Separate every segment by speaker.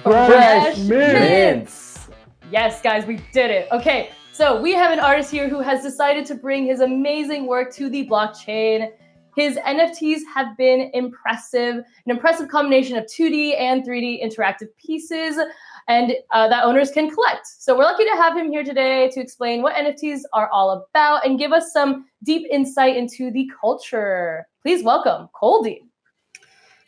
Speaker 1: Fresh mints.
Speaker 2: Yes, guys, we did it. Okay, so we have an artist here who has decided to bring his amazing work to the blockchain. His NFTs have been impressive, an impressive combination of 2D and 3D interactive pieces, and that owners can collect. So we're lucky to have him here today to explain what NFTs are all about and give us some deep insight into the culture. Please welcome Coldie.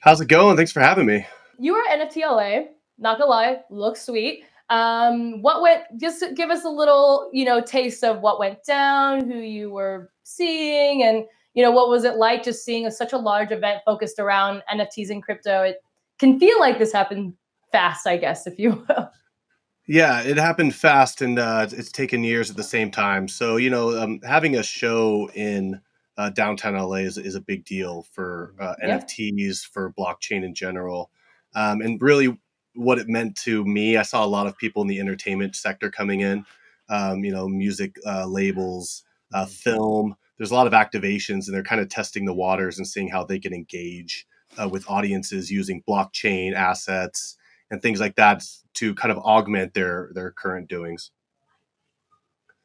Speaker 3: How's it going? Thanks for having me.
Speaker 2: You are NFT LA, not gonna lie, looks sweet. Just give us a little, taste of what went down, who you were seeing, and what was it like just seeing such a large event focused around NFTs and crypto? It can feel like this happened fast, I guess, if you will.
Speaker 3: Yeah, it happened fast, and it's taken years at the same time. So, having a show in downtown LA is a big deal for NFTs, for blockchain in general. And really what it meant to me, I saw a lot of people in the entertainment sector coming in, music labels, film. There's a lot of activations, and they're kind of testing the waters and seeing how they can engage with audiences using blockchain assets and things like that to kind of augment their current doings.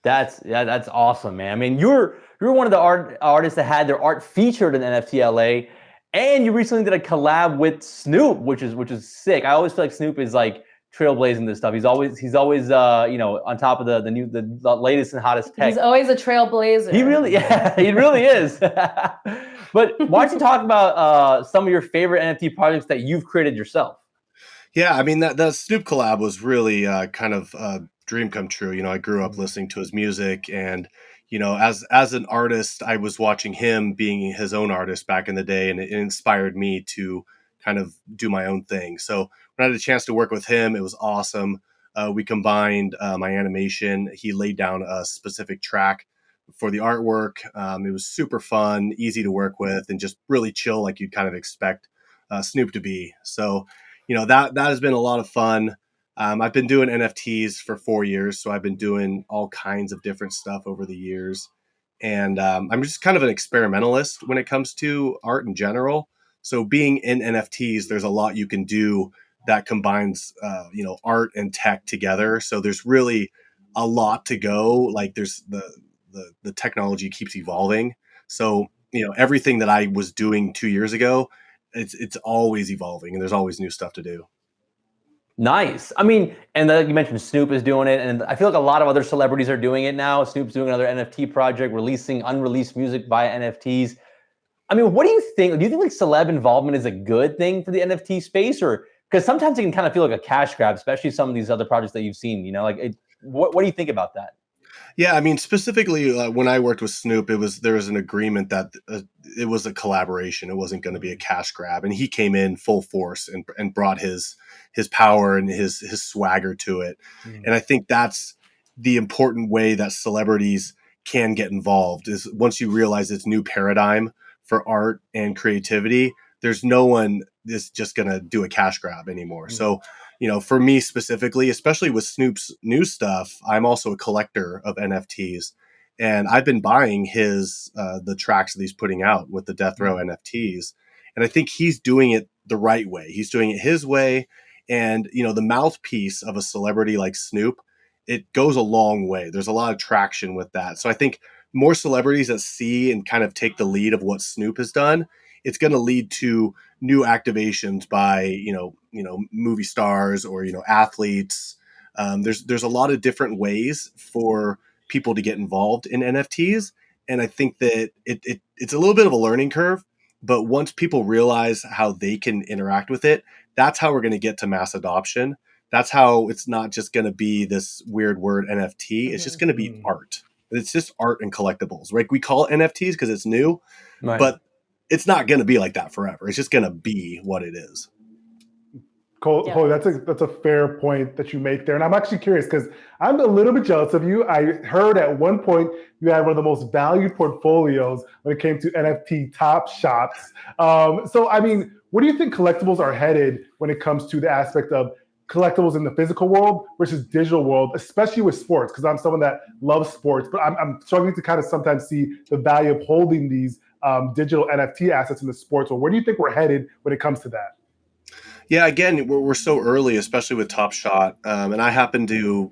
Speaker 1: That's awesome, man. I mean, you're one of the artists that had their art featured in NFT LA, and you recently did a collab with Snoop, which is sick. I always feel like Snoop is like trailblazing this stuff. He's always on top of the latest and hottest tech.
Speaker 2: He's always a trailblazer.
Speaker 1: He really is. But why don't you talk about some of your favorite NFT projects that you've created yourself?
Speaker 3: Yeah, I mean that Snoop collab was really kind of a dream come true. I grew up listening to his music, and as an artist, I was watching him being his own artist back in the day, and it inspired me to kind of do my own thing. So when I had a chance to work with him, it was awesome. We combined my animation. He laid down a specific track for the artwork. It was super fun, easy to work with, and just really chill, like you'd kind of expect Snoop to be. So that has been a lot of fun. I've been doing NFTs for 4 years, so I've been doing all kinds of different stuff over the years. And I'm just kind of an experimentalist when it comes to art in general. So being in NFTs, there's a lot you can do that combines, art and tech together. So there's really a lot to go. Like there's the technology keeps evolving. So, everything that I was doing 2 years ago, it's always evolving, and there's always new stuff to do.
Speaker 1: Nice. I mean, and you mentioned Snoop is doing it, and I feel like a lot of other celebrities are doing it now. Snoop's doing another NFT project, releasing unreleased music via NFTs. I mean, what do you think? Do you think like celeb involvement is a good thing for the NFT space, or because sometimes it can kind of feel like a cash grab, especially some of these other projects that you've seen? What do you think about that?
Speaker 3: Yeah, I mean, specifically when I worked with Snoop, there was an agreement that it was a collaboration. It wasn't going to be a cash grab, and he came in full force and brought his power and his swagger to it. Mm. And I think that's the important way that celebrities can get involved is once you realize this new paradigm for art and creativity, there's no one that's just going to do a cash grab anymore. Mm. So, for me specifically, especially with Snoop's new stuff, I'm also a collector of NFTs, and I've been buying the tracks that he's putting out with the Death Row NFTs. And I think he's doing it the right way. He's doing it his way. And, the mouthpiece of a celebrity like Snoop, it goes a long way. There's a lot of traction with that. So I think more celebrities that see and kind of take the lead of what Snoop has done, it's going to lead to new activations by, movie stars or, athletes. There's a lot of different ways for people to get involved in NFTs. And I think that it's a little bit of a learning curve, but once people realize how they can interact with it, that's how we're going to get to mass adoption. That's how it's not just going to be this weird word NFT. It's just going to be art. It's just art and collectibles. Right? We call it NFTs because it's new, right. But it's not going to be like that forever. It's just going to be what it is.
Speaker 4: Cole, that's a fair point that you make there. And I'm actually curious because I'm a little bit jealous of you. I heard at one point you had one of the most valued portfolios when it came to NFT top shops. So, I mean, where do you think collectibles are headed when it comes to the aspect of collectibles in the physical world versus digital world, especially with sports? Because I'm someone that loves sports, but I'm struggling to kind of sometimes see the value of holding these digital NFT assets in the sports. Or where do you think we're headed when it comes to that?
Speaker 3: Yeah, again, we're so early, especially with Top Shot, and I happen to,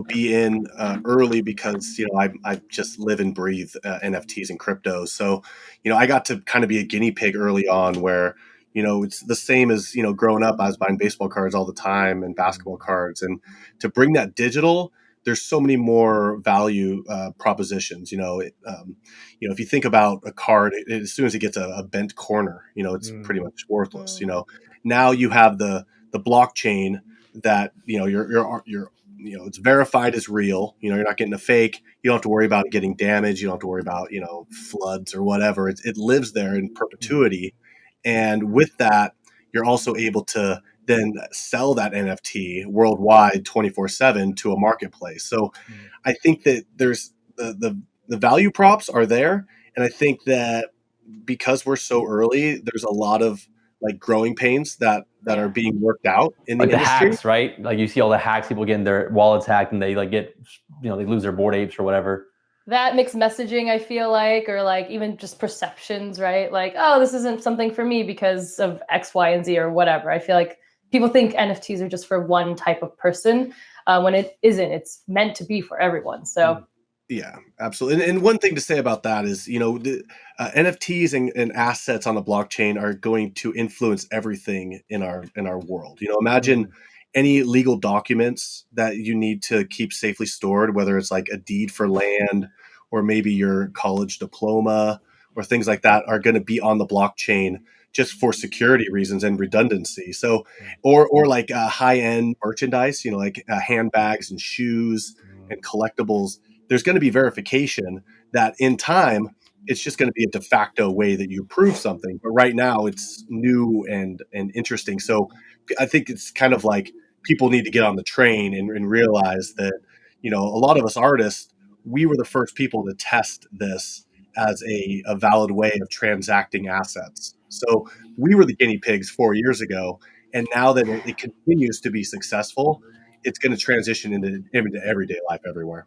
Speaker 3: be in early because I just live and breathe NFTs and crypto. So, I got to kind of be a guinea pig early on, where it's the same as growing up. I was buying baseball cards all the time and basketball cards, and to bring that digital, there's so many more value propositions. If you think about a card, as soon as it gets a bent corner, it's pretty much worthless. Now you have the blockchain that you're it's verified as real. You're not getting a fake. You don't have to worry about it getting damaged. You don't have to worry about floods or whatever. It lives there in perpetuity, and with that, you're also able to then sell that NFT worldwide 24/7 to a marketplace. So I think that there's the value props are there, and I think that because we're so early, there's a lot of like growing pains that are being worked out in the
Speaker 1: Like the
Speaker 3: industry.
Speaker 1: hacks, right? Like you see all the hacks, people getting their wallets hacked, and they like get, they lose their Bored Apes or whatever.
Speaker 2: That mixed messaging, I feel like, or like even just perceptions, right? Like, oh, this isn't something for me because of X, Y, and Z or whatever. I feel like people think NFTs are just for one type of person when it isn't. It's meant to be for everyone. So
Speaker 3: Yeah, absolutely. And one thing to say about that is, the NFTs and assets on the blockchain are going to influence everything in our world. Imagine any legal documents that you need to keep safely stored, whether it's like a deed for land or maybe your college diploma or things like that, are going to be on the blockchain just for security reasons and redundancy. So, or like high end merchandise, like handbags and shoes and collectibles. There's going to be verification that in time, it's just going to be a de facto way that you prove something. But right now it's new and interesting. So I think it's kind of like people need to get on the train and realize that, a lot of us artists, we were the first people to test this as a valid way of transacting assets. So we were the guinea pigs 4 years ago. And now that it continues to be successful, it's going to transition into everyday life everywhere.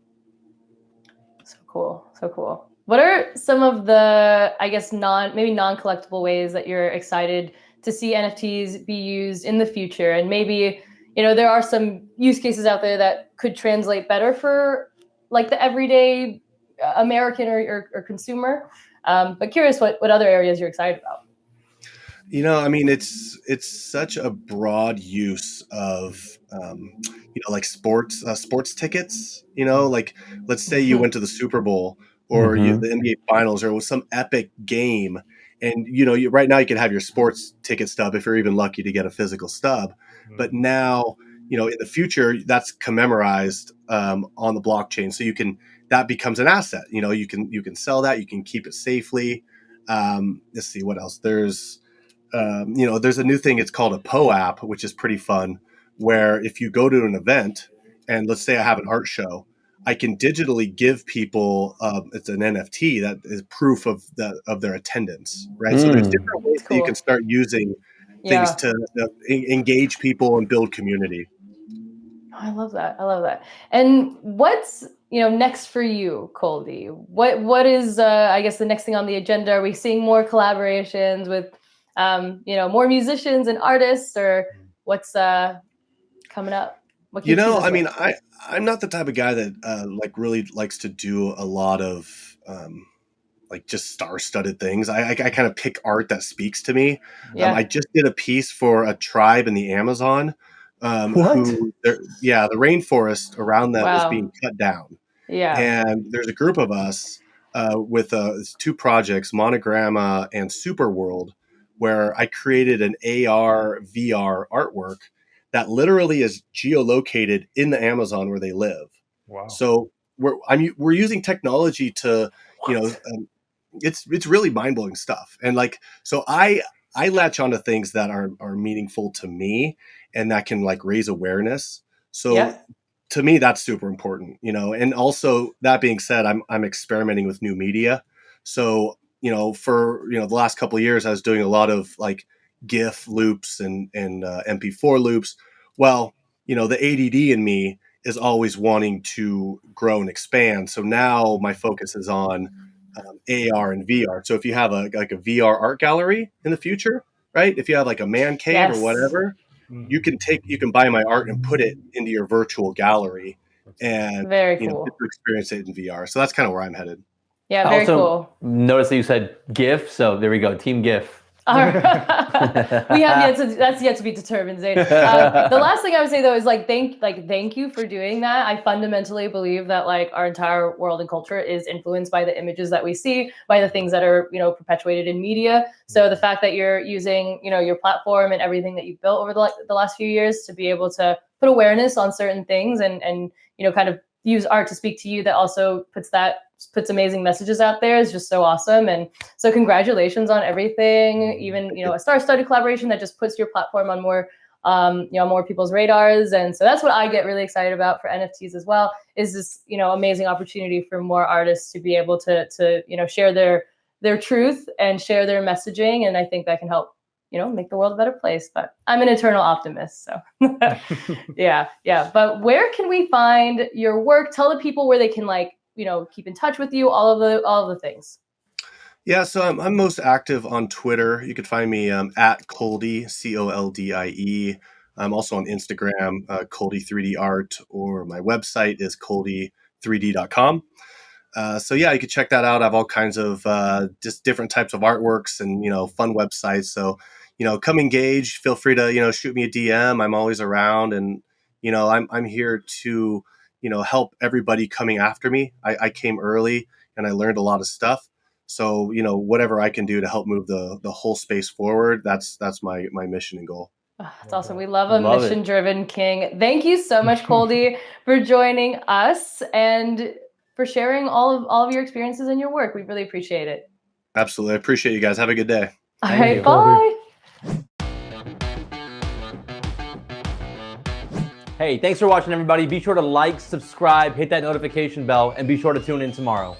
Speaker 2: so cool. So cool. What are some of the, I guess, maybe non-collectible ways that you're excited to see NFTs be used in the future? And maybe, there are some use cases out there that could translate better for like the everyday American or consumer. But curious what other areas you're excited about.
Speaker 3: It's such a broad use of, like sports tickets. Like let's say you went to the Super Bowl or the NBA Finals, or it was some epic game, and right now you can have your sports ticket stub if you're even lucky to get a physical stub. But now, in the future, that's commemorized on the blockchain, so that becomes an asset. You can sell that, you can keep it safely. Let's see what else there's a new thing. It's called a POAP, which is pretty fun, where if you go to an event and let's say I have an art show, I can digitally give people it's an NFT that is proof of their attendance, right? So there's different ways that you can start using things to engage people and build community.
Speaker 2: I love that. I love that. And what's next for you, Coldie? What is I guess the next thing on the agenda? Are we seeing more collaborations with more musicians and artists, or what's coming up? What can
Speaker 3: I'm not the type of guy that like really likes to do a lot of like just star-studded things. I kind of pick art that speaks to me. I just did a piece for a tribe in the Amazon. The rainforest around them is being cut down.
Speaker 2: Yeah.
Speaker 3: And there's a group of us with two projects, Monogramma and Super World, where I created an AR VR artwork that literally is geolocated in the Amazon where they live.
Speaker 4: Wow.
Speaker 3: So we're using technology to, it's really mind-blowing stuff. And like, so I latch onto things that are meaningful to me and that can like raise awareness. So to me, that's super important, and also that being said, I'm experimenting with new media. So, for, the last couple of years, I was doing a lot of like GIF loops and MP4 loops. Well, the ADD in me is always wanting to grow and expand. So now my focus is on AR and VR. So if you have a VR art gallery in the future, right? If you have like a man cave
Speaker 2: Yes.
Speaker 3: or whatever, you can buy my art and put it into your virtual gallery, and
Speaker 2: Very
Speaker 3: get
Speaker 2: cool.
Speaker 3: to experience it in VR. So that's kind of where I'm headed.
Speaker 2: Yeah,
Speaker 1: I
Speaker 2: very
Speaker 1: also
Speaker 2: cool.
Speaker 1: noticed that you said GIF, so there we go, Team GIF.
Speaker 2: All right. That's yet to be determined, Zayn. The last thing I would say though is thank you for doing that. I fundamentally believe that like our entire world and culture is influenced by the images that we see, by the things that are, you know, perpetuated in media. So the fact that you're using, you know, your platform and everything that you've built over the last few years to be able to put awareness on certain things and you know, kind of use art to speak to you that also puts amazing messages out there is just so awesome. And so congratulations on everything, even, you know, a star-studded collaboration that just puts your platform on more, you know, more people's radars. And so that's what I get really excited about for NFTs as well, is this, you know, amazing opportunity for more artists to be able to, you know, share their truth and share their messaging. And I think that can help, you know, make the world a better place. But I'm an eternal optimist, so yeah. But where can we find your work? Tell the people where they can, like, you know, keep in touch with you, all of the things.
Speaker 3: Yeah, so I'm most active on Twitter. You can find me at Coldie, Coldie. I'm also on Instagram, Coldie 3D Art, or my website is coldie3d.com. So yeah, you can check that out. I have all kinds of just different types of artworks and, you know, fun websites. So, you know, come engage. Feel free to, you know, shoot me a DM. I'm always around, and, you know, I'm here to, you know, help everybody coming after me. I came early and I learned a lot of stuff. So, you know, whatever I can do to help move the whole space forward, that's my mission and goal.
Speaker 2: Oh, that's awesome. We love a
Speaker 1: Love it.
Speaker 2: mission-driven king. Thank you so much, Coldie, for joining us and for sharing all of your experiences and your work. We really appreciate it.
Speaker 3: Absolutely. I appreciate you guys. Have a good day.
Speaker 2: All
Speaker 1: Thank
Speaker 2: right,
Speaker 1: you.
Speaker 2: bye.
Speaker 1: Hey, thanks for watching, everybody. Be sure to like, subscribe, hit that notification bell, and be sure to tune in tomorrow.